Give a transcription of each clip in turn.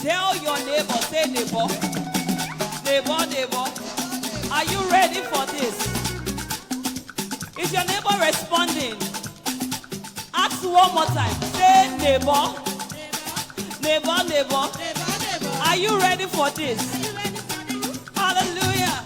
Tell your neighbor, say neighbor, neighbor, neighbor, are you ready for this? Is your neighbor responding? Ask one more time. Say neighbor, neighbor, neighbor, are you ready for this? Hallelujah.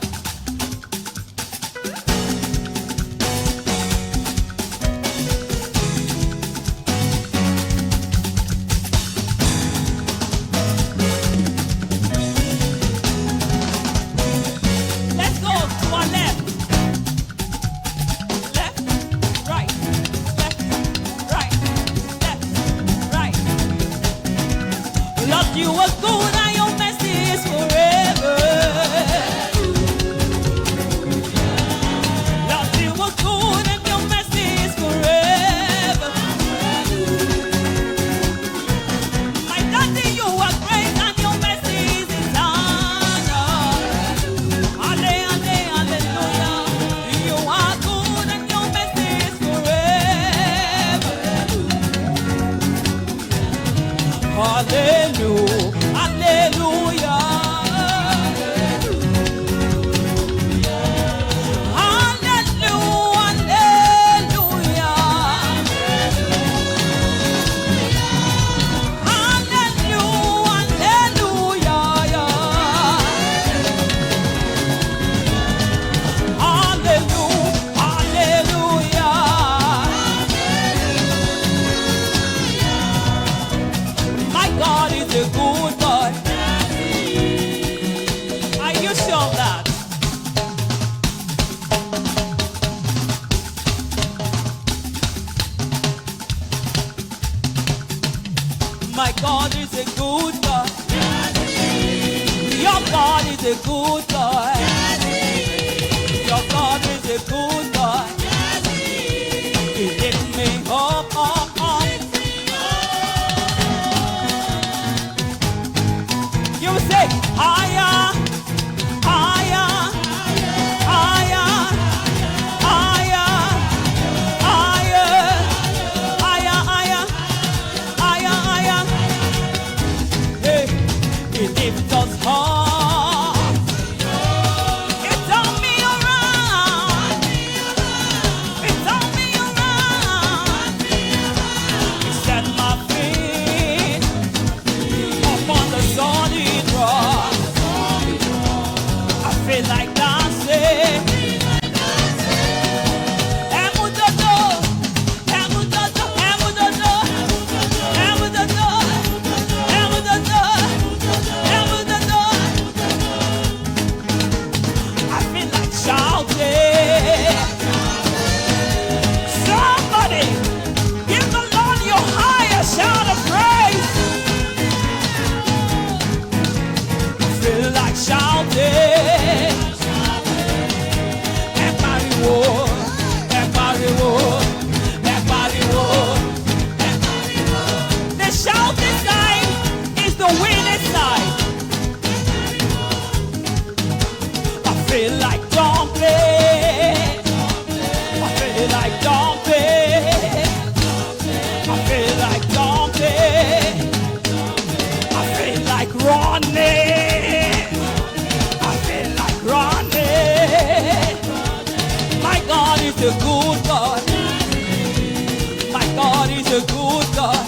You were good and your mercy is forever. Lord, you were good and your mercy is forever. My daddy, you are great and your mercy is eternal. Hallelujah. You are good and your mercy is forever. Hallelujah. My God is a good God. Your God is a good God. Your God is a good God. He lifts me up, up, up. You say higher, higher, higher, higher, higher, higher, higher, higher. Hey, he lifts us high. It turned me around. It turned me around. He set my feet upon the solid rock. I feel like dancing. Somebody, give the Lord your highest shout of praise. I feel like shouting. Everybody walk, everybody walk, everybody walk, everybody walk. The shouting side is the winning side. I feel like jumping. I feel like jumping. I feel like jumping. I feel like running. I feel like running. My God is a good God. My God is a good God.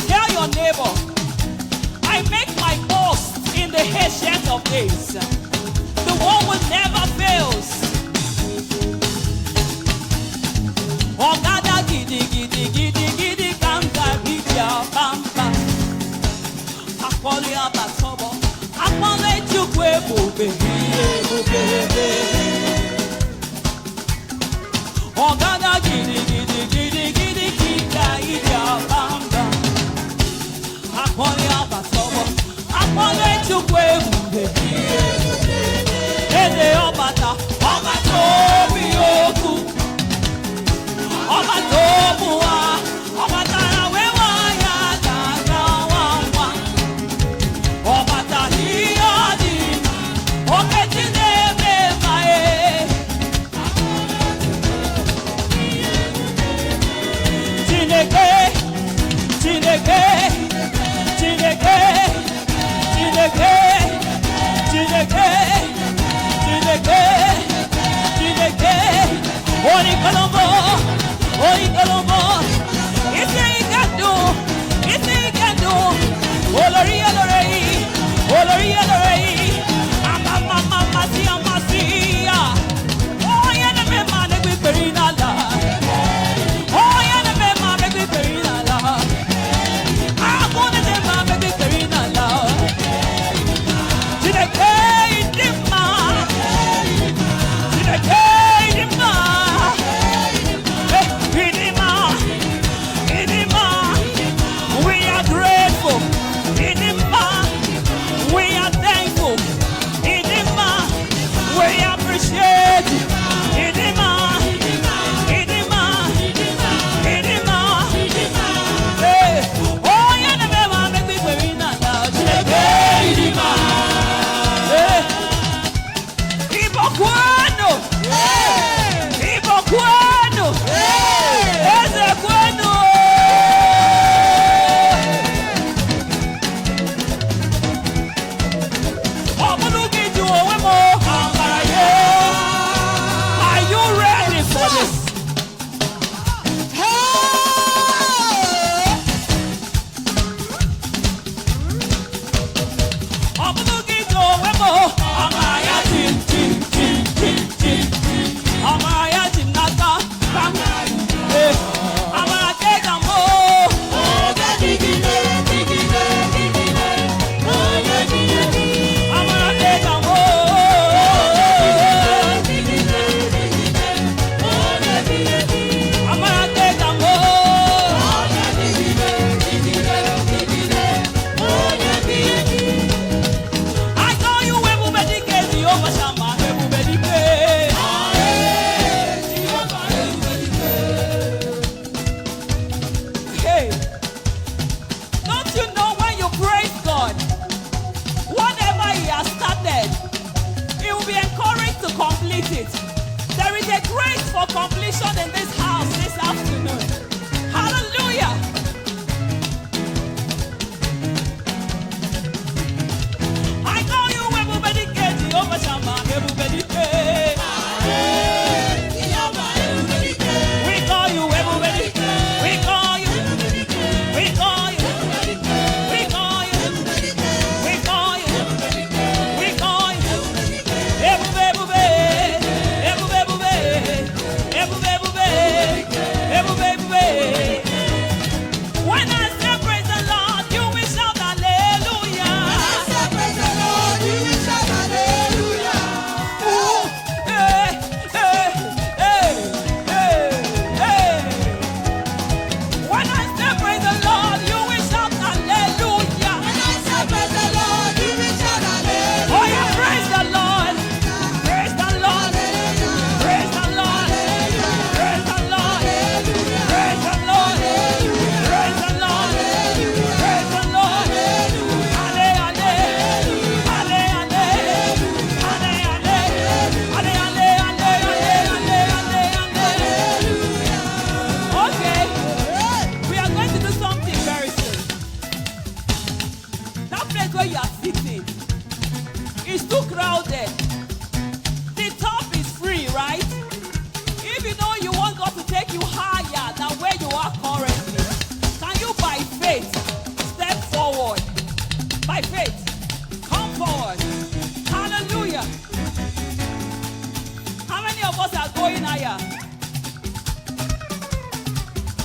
Tell your neighbor, I make my boast in the ancient of days. The one who never fails. Ogada gidi gidi gidi gidi kanga bidia bamba. Akpoli abatobo. Akpole chukwe bube bube. Ogada gidi gidi gidi gidi kika idia bamba. Akpoli abatobo. Akpole chukwe bube. Ede obata. Obato biyoku. Obato buwa. Obata wewa ya daga wawa. Obata hiyadi. Oketine bebae.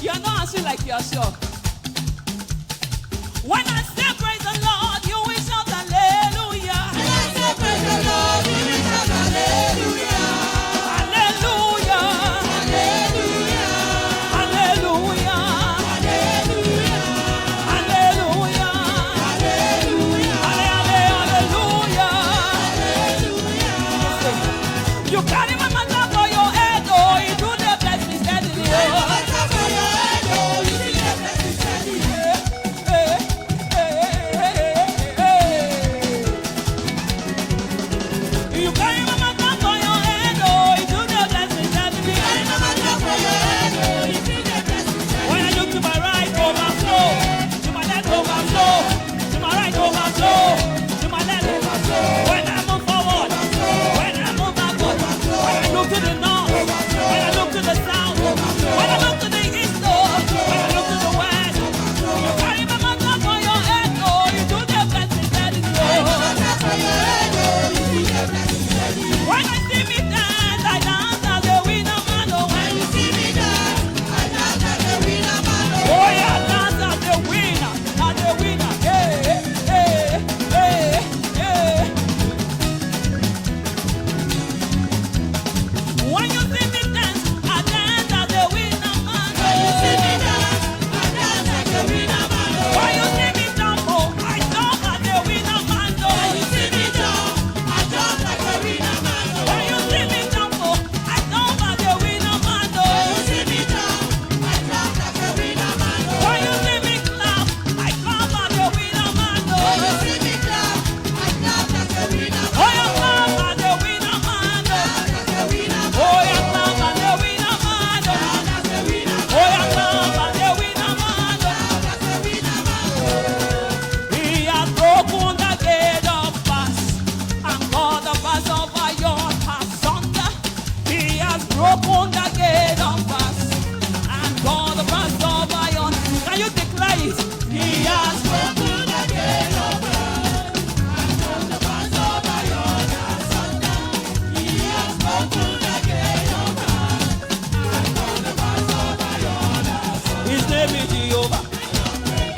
You're not answering like you're sure. When I say praise the Lord, you will shout hallelujah. When I say praise the Lord, you will shout hallelujah. Hallelujah. Hallelujah. Hallelujah. Hallelujah. Hallelujah. Hallelujah. Hallelujah. You carry my matter for your head, oh, you do the best me steadily. My matter for your head, oh, you do the best me steadily. me Jehovah.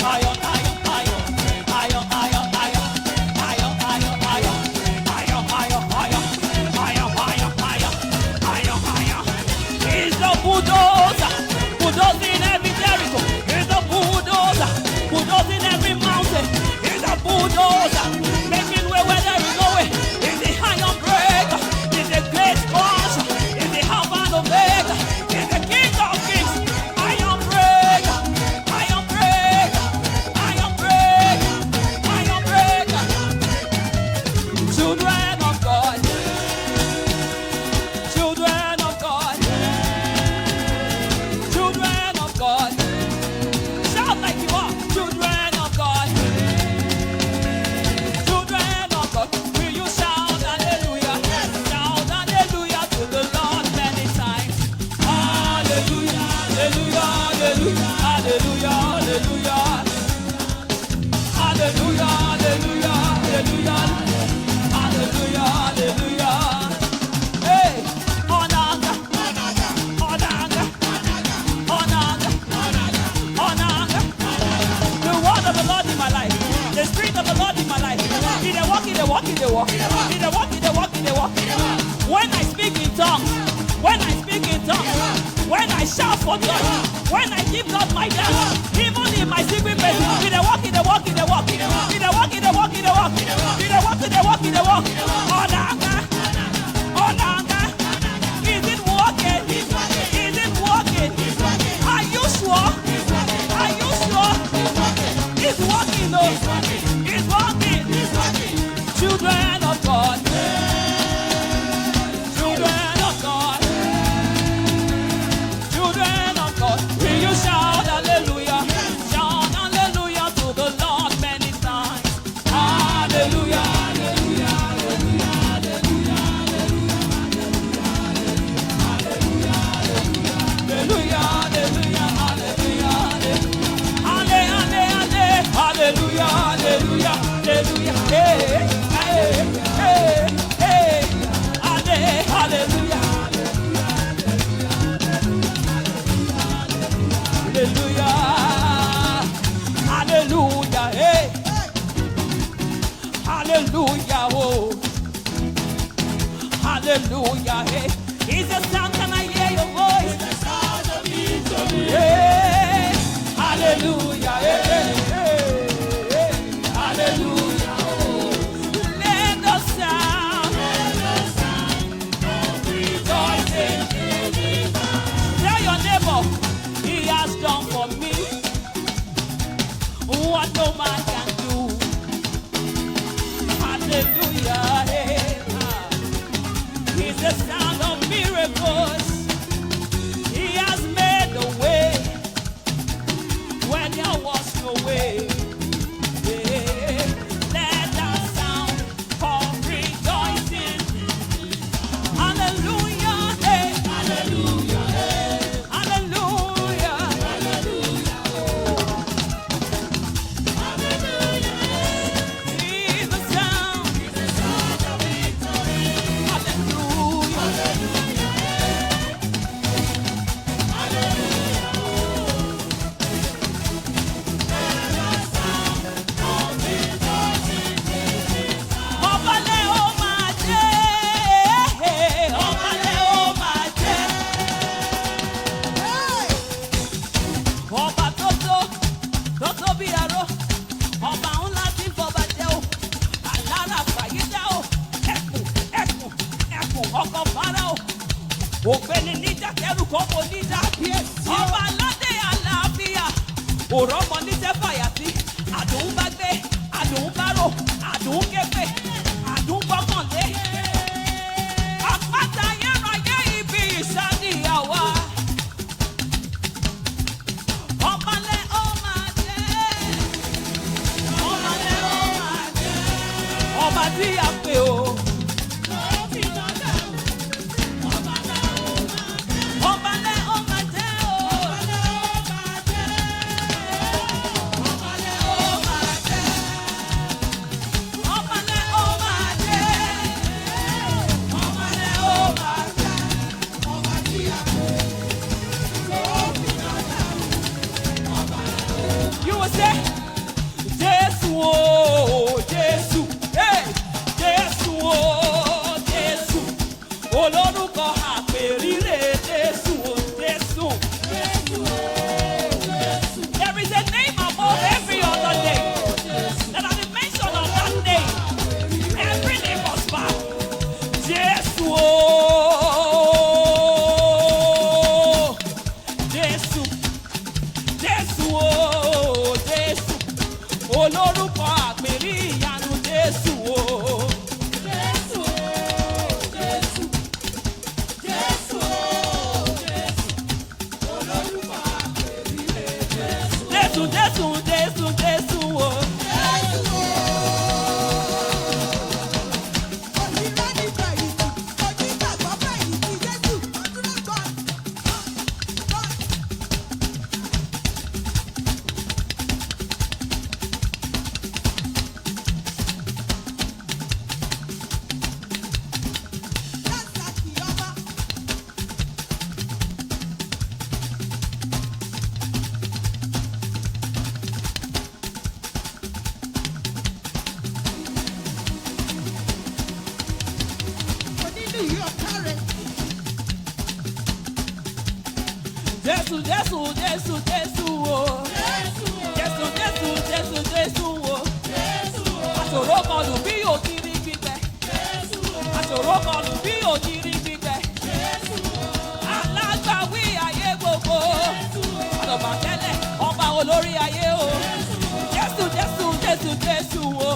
Iron, iron, iron, iron, iron, iron, iron, iron, iron, iron, iron, iron, iron, iron, iron, iron. He's the bulldozer, bulldozing every Jericho. He's the bulldozer, bulldozing every mountain. He's the bulldozer, making way where there is no way. He's the iron breaker, he's the great crusher, he's the Alpha and Omega, he's the King of Kings. Iron breaker, iron breaker, iron breaker, iron breaker. Children of God, children of God, children of God. Shout like you are, children of God, children of God. Will you shout hallelujah? Shout hallelujah to the Lord many times. Hallelujah, hallelujah, hallelujah, hallelujah, hallelujah, hallelujah, hallelujah, hallelujah, hallelujah. Hey, honor, honor, honor, honor. The word of the Lord in my life, the spirit of the Lord in my life. Did they walk, did they walk, did they walk, did they walk, did they walk, did they walk. When I speak in tongues, when I speak in tongues, when I shout for God, when I give God my dance, even in my secret place, did they walk, did they walk, did they walk, did they walk, did they walk, did they walk, did they walk, did they walk, did they walk, did they walk. Honor, is it walking? Is it walking? Are you sure? Are you sure? It's walking, no. It's walking. Children of God. Children of God. Children of God. Will you shout hallelujah? Shout hallelujah to the Lord many times. Hallelujah, hallelujah, hallelujah, hallelujah, hallelujah, hallelujah, hallelujah, hallelujah, hallelujah, hallelujah, hey, hey, hey, hey, hallelujah, hallelujah, hallelujah, hey, hallelujah, oh, hallelujah, hey. Is the sound? Can I hear your voice? The sound of victory. Hey, hallelujah, hey, hey, hey, hallelujah. Oh. Let the sound of rejoicing. Tell your neighbor, he has done for me what no man can do. Hallelujah, hey. He's the sound of miracles. He has made a way where there was no way. Yeah. Let that sound of rejoicing. Hallelujah, hey. Hallelujah, hey. Hallelujah, hallelujah, oh. Hallelujah, hey. He's the sound of victory. Hallelujah, hallelujah, hey. Hallelujah, oh. Ọbalẹ̀ ó máa jẹ́, ọbalẹ̀ ó máa jẹ́. Ọba tó tó bí aró, ọba ńlá tí fọba jẹ́ o, alára fàyídá o, ẹkùn ọkọ̀ fara o, ògbéni níjà kẹrù kọ́kọ́ níjà, ọba aládé àlàáfíà, òrọ́mọ níjẹ́ fàyàtì, àdùn bá gbé, àdùn bá rò, àdùn képe, àdùn gbọ́kànlé. Àpáta ayérayé ibi ìsáníyà wa. Ọbalẹ̀ ó máa jẹ́, ọbalẹ̀ ó máa jẹ́. Ọba tí a pè o. Ọbalẹ̀ ó máa jẹ́ o. will say, Jesu, oh, Jesu, hey, Jesu, oh, Jesu, olórúkọ àpèrire Jesu, oh, Jesu. There is a name above every other name. That at the mention of that name, every name must bow. Jesu, oh, Jesu, Jesu, oh, Jesu, olórúkọ àpèrí ìyanu Jesu, oh. Jesu, Jesu, Jesu, Jesu, olórúkọ àpèrí Jesu. Jesu, Jesu, Jesu, Jesu, oh. Jesu, Jesu, Jesu, Jesu, oh. Jesu, Jesu, Jesu, Jesu, oh. Àṣòro kan lù bí ògiri gbígbẹ. Àṣòro kan lù bí ògiri gbígbẹ. Alágbàwí ayé gbogbo. Àlọ́bàtẹ́lẹ̀ ọba olórí ayé o. Jesu, Jesu, Jesu, Jesu, oh.